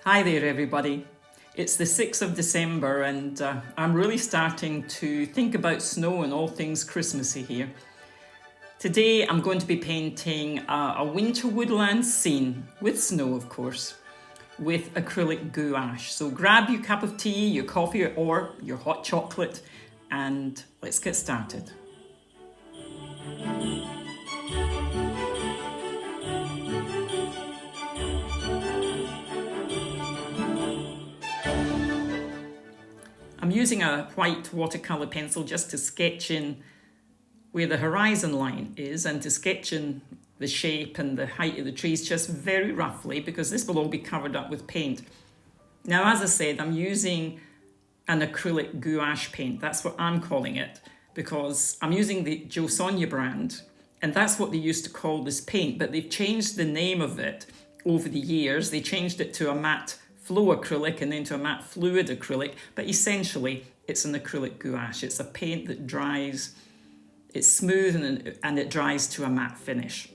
Hi there everybody. It's the 6th of December and I'm really starting to think about snow and all things Christmassy here. Today I'm going to be painting a winter woodland scene, with snow of course, with acrylic gouache. So grab your cup of tea, your coffee or your hot chocolate and let's get started. I'm using a white watercolour pencil just to sketch in where the horizon line is and to sketch in the shape and the height of the trees just very roughly, because this will all be covered up with paint. Now, as I said, I'm using an acrylic gouache paint. That's what I'm calling it, because I'm using the Sonja brand, and that's what they used to call this paint, but they've changed the name of it over the years. They changed it to a matte flow acrylic and then to a matte fluid acrylic, but essentially it's an acrylic gouache. It's a paint that dries, it's smooth and it dries to a matte finish.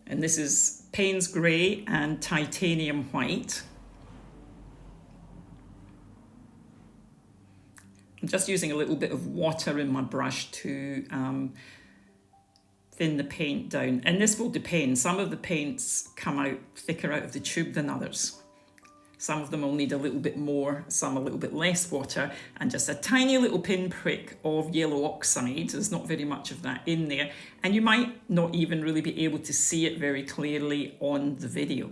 And this is Paynes Grey and Titanium White. I'm just using a little bit of water in my brush to thin the paint down. And this will depend. Some of the paints come out thicker out of the tube than others. Some of them will need a little bit more, some a little bit less water, and just a tiny little pinprick of yellow oxide. There's not very much of that in there. And you might not even really be able to see it very clearly on the video.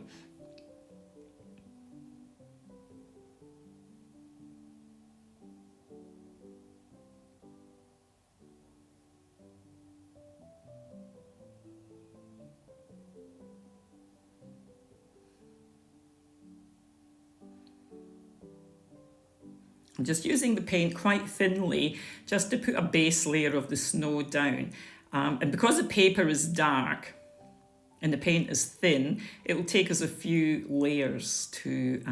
I'm just using the paint quite thinly just to put a base layer of the snow down. And because the paper is dark and the paint is thin, it will take us a few layers to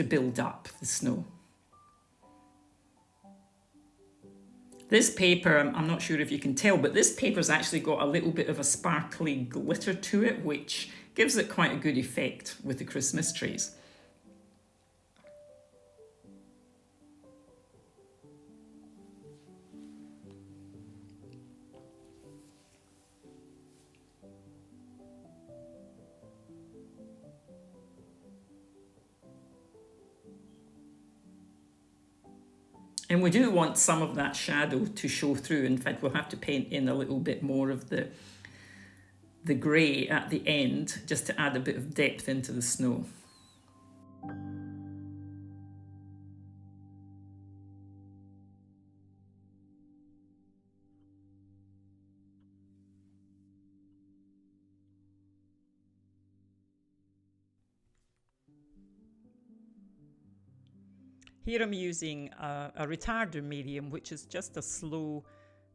build up the snow. This paper, I'm not sure if you can tell, but this paper's actually got a little bit of a sparkly glitter to it, which gives it quite a good effect with the Christmas trees. And we do want some of that shadow to show through. In fact, we'll have to paint in a little bit more of the grey at the end, just to add a bit of depth into the snow. Here I'm using a retarder medium, which is just a slow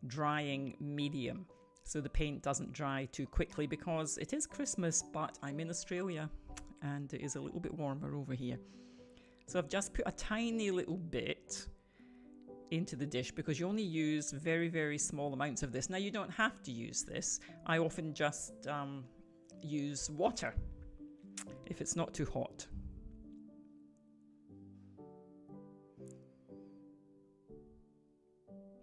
drying medium, so the paint doesn't dry too quickly, because it is Christmas, but I'm in Australia and it is a little bit warmer over here. So I've just put a tiny little bit into the dish, because you only use very, very small amounts of this. Now, you don't have to use this. I often just use water if it's not too hot.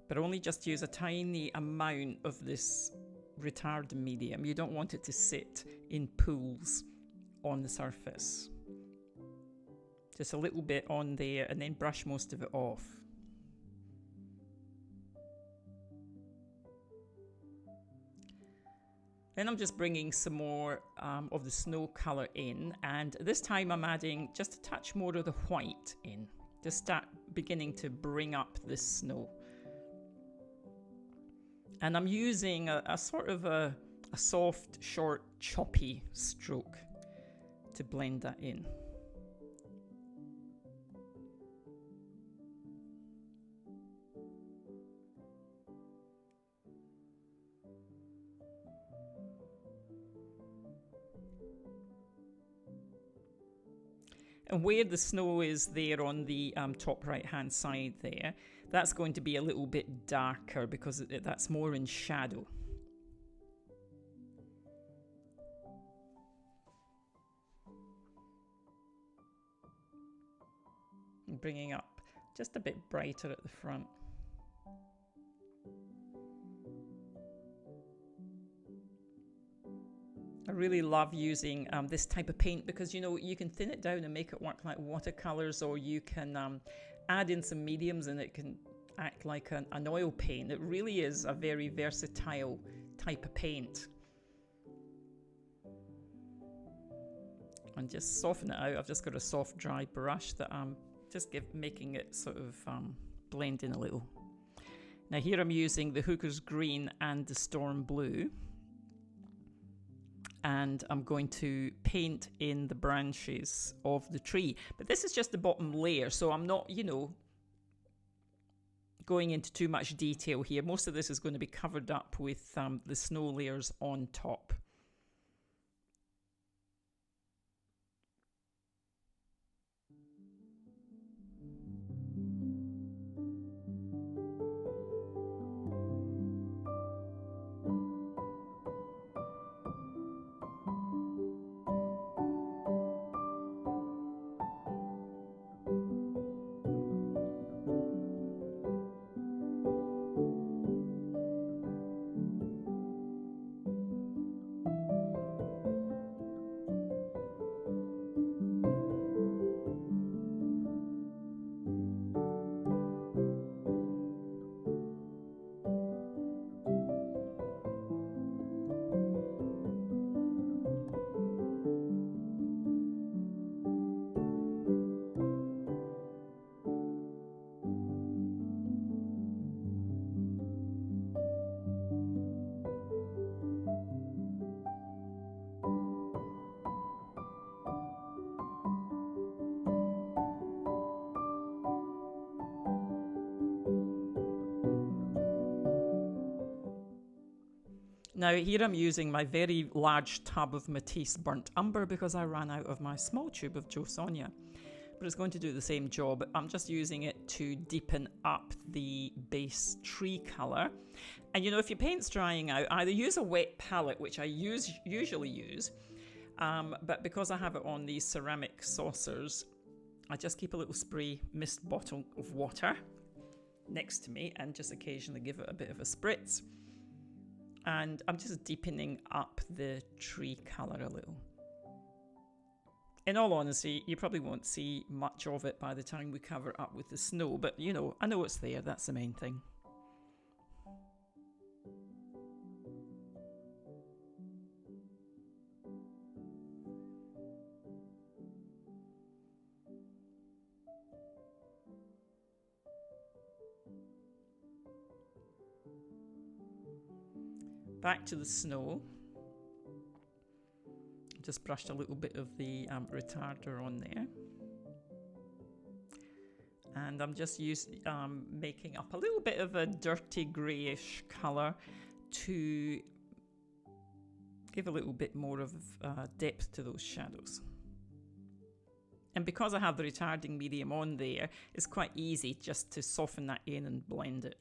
But only just use a tiny amount of this retard medium. You don't want it to sit in pools on the surface. Just a little bit on there and then brush most of it off. Then I'm just bringing some more of the snow colour in, and this time I'm adding just a touch more of the white in, to start beginning to bring up this snow. And I'm using a sort of a soft, short, choppy stroke to blend that in. And where the snow is there on the top right hand side there, that's going to be a little bit darker because that's more in shadow. And bringing up just a bit brighter at the front. I really love using this type of paint because, you know, you can thin it down and make it work like watercolors, or you can add in some mediums and it can act like an oil paint. It really is a very versatile type of paint. And just soften it out. I've just got a soft dry brush that I'm just making it sort of blend in a little. Now here I'm using the Hooker's Green and the Storm Blue. And I'm going to paint in the branches of the tree. But this is just the bottom layer, so I'm not, you know, going into too much detail here. Most of this is going to be covered up with the snow layers on top. Now here I'm using my very large tub of Matisse Burnt Umber because I ran out of my small tube of Jo Sonja. But it's going to do the same job. I'm just using it to deepen up the base tree colour. And you know, if your paint's drying out, either use a wet palette, which I usually use, but because I have it on these ceramic saucers, I just keep a little spray mist bottle of water next to me and just occasionally give it a bit of a spritz. And I'm just deepening up the tree colour a little. In all honesty, you probably won't see much of it by the time we cover it up with the snow, but you know, I know it's there, that's the main thing. Back to the snow. Just brushed a little bit of the retarder on there. And I'm just making up a little bit of a dirty greyish colour to give a little bit more of depth to those shadows. And because I have the retarding medium on there, it's quite easy just to soften that in and blend it.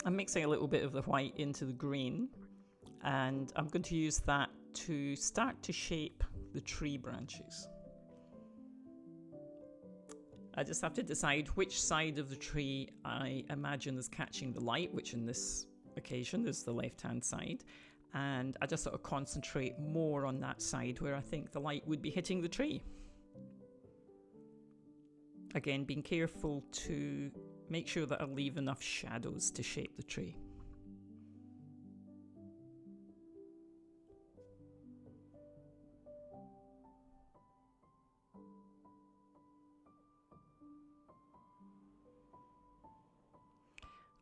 I'm mixing a little bit of the white into the green, and I'm going to use that to start to shape the tree branches. I just have to decide which side of the tree I imagine is catching the light, which in this occasion is the left-hand side, and I just sort of concentrate more on that side where I think the light would be hitting the tree. Again, being careful to make sure that I leave enough shadows to shape the tree.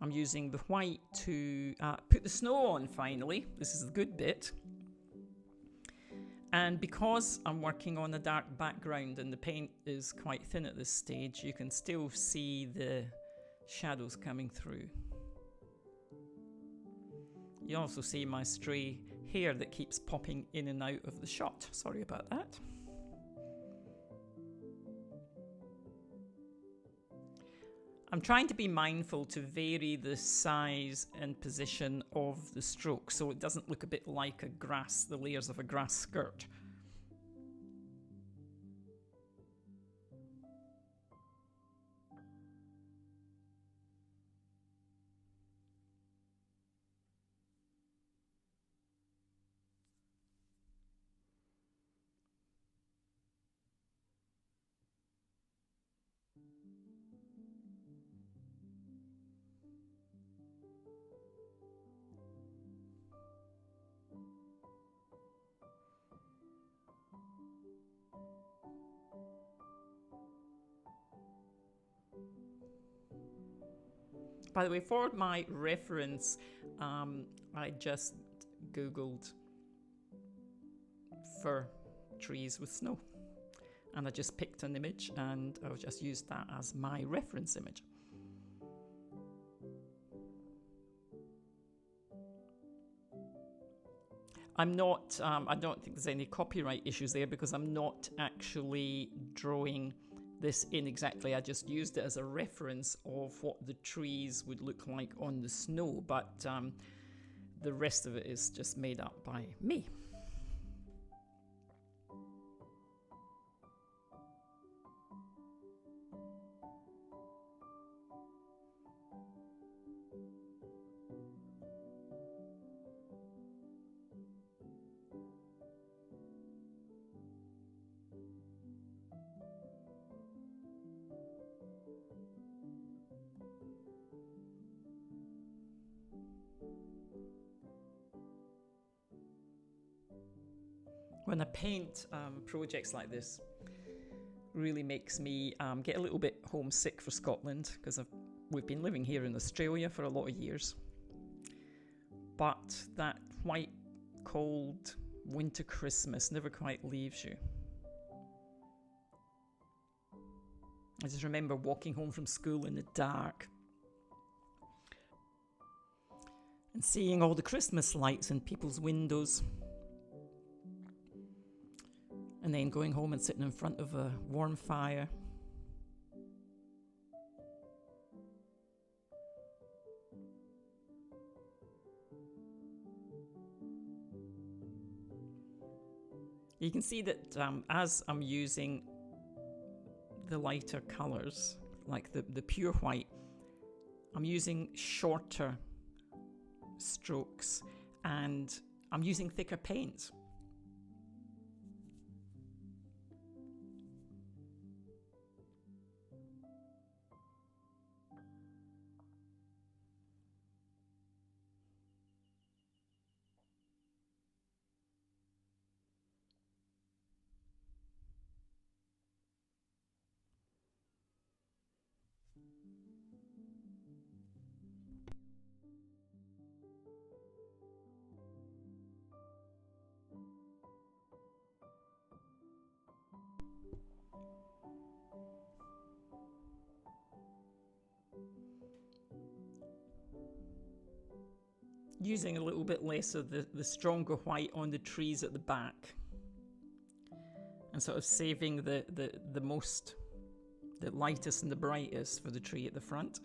I'm using the white to put the snow on finally. This is the good bit. And because I'm working on a dark background and the paint is quite thin at this stage, you can still see the shadows coming through. You also see my stray hair that keeps popping in and out of the shot. Sorry about that. I'm trying to be mindful to vary the size and position of the stroke so it doesn't look a bit like the layers of a grass skirt. By the way, for my reference, I just Googled fir trees with snow. And I just picked an image and I just used that as my reference image. I'm not, I don't think there's any copyright issues there because I'm not actually drawing this in exactly. I just used it as a reference of what the trees would look like on the snow, but the rest of it is just made up by me. When I paint projects like this, really makes me get a little bit homesick for Scotland because we've been living here in Australia for a lot of years. But that white, cold winter Christmas never quite leaves you. I just remember walking home from school in the dark and seeing all the Christmas lights in people's windows. And then going home and sitting in front of a warm fire. You can see that as I'm using the lighter colours, like the pure white, I'm using shorter strokes and I'm using thicker paints. Using a little bit less of the stronger white on the trees at the back and sort of saving the most, the lightest and the brightest for the tree at the front.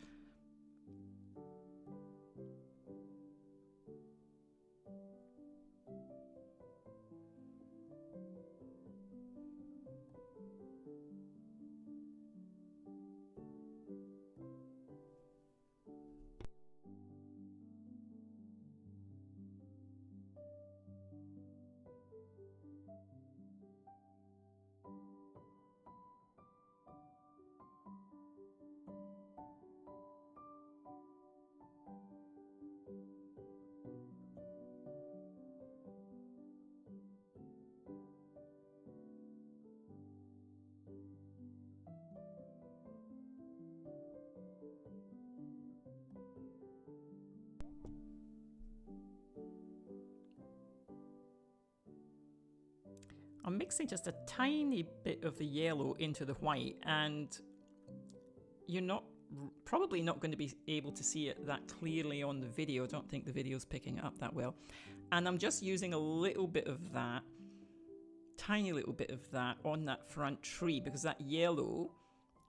I'm mixing just a tiny bit of the yellow into the white, and you're probably not going to be able to see it that clearly on the video. I don't think the video's picking it up that well. And I'm just using a little bit of that, tiny little bit of that on that front tree, because that yellow,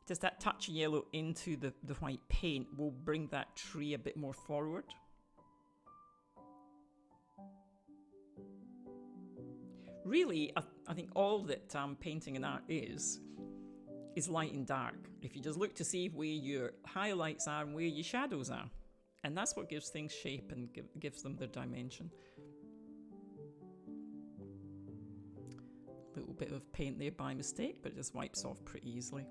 just that touch of yellow into the white paint will bring that tree a bit more forward. Really, I think all that painting and art is light and dark. If you just look to see where your highlights are and where your shadows are. And that's what gives things shape and gives them their dimension. A little bit of paint there by mistake, but it just wipes off pretty easily.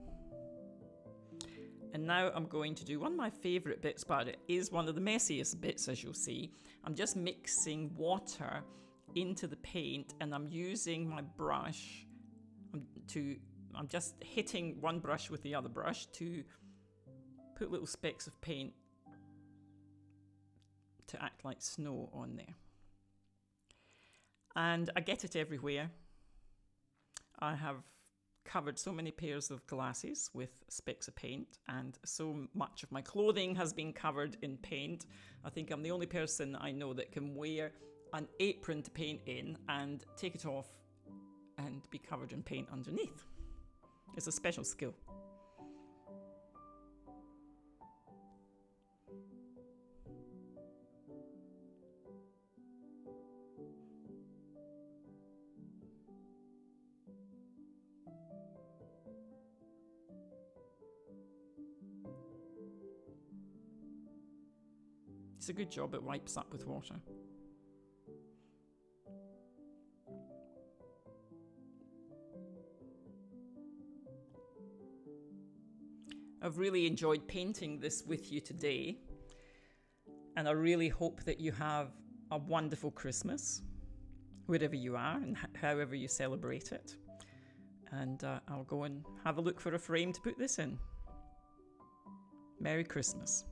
And now I'm going to do one of my favourite bits, but it is one of the messiest bits, as you'll see. I'm just mixing water into the paint, and I'm using my brush I'm just hitting one brush with the other brush to put little specks of paint to act like snow on there. And I get it everywhere. I have covered so many pairs of glasses with specks of paint, and so much of my clothing has been covered in paint. I think I'm the only person I know that can wear an apron to paint in and take it off and be covered in paint underneath. It's a special skill. It's a good job it wipes up with water. I've really enjoyed painting this with you today, and I really hope that you have a wonderful Christmas, wherever you are and however you celebrate it. And I'll go and have a look for a frame to put this in. Merry Christmas.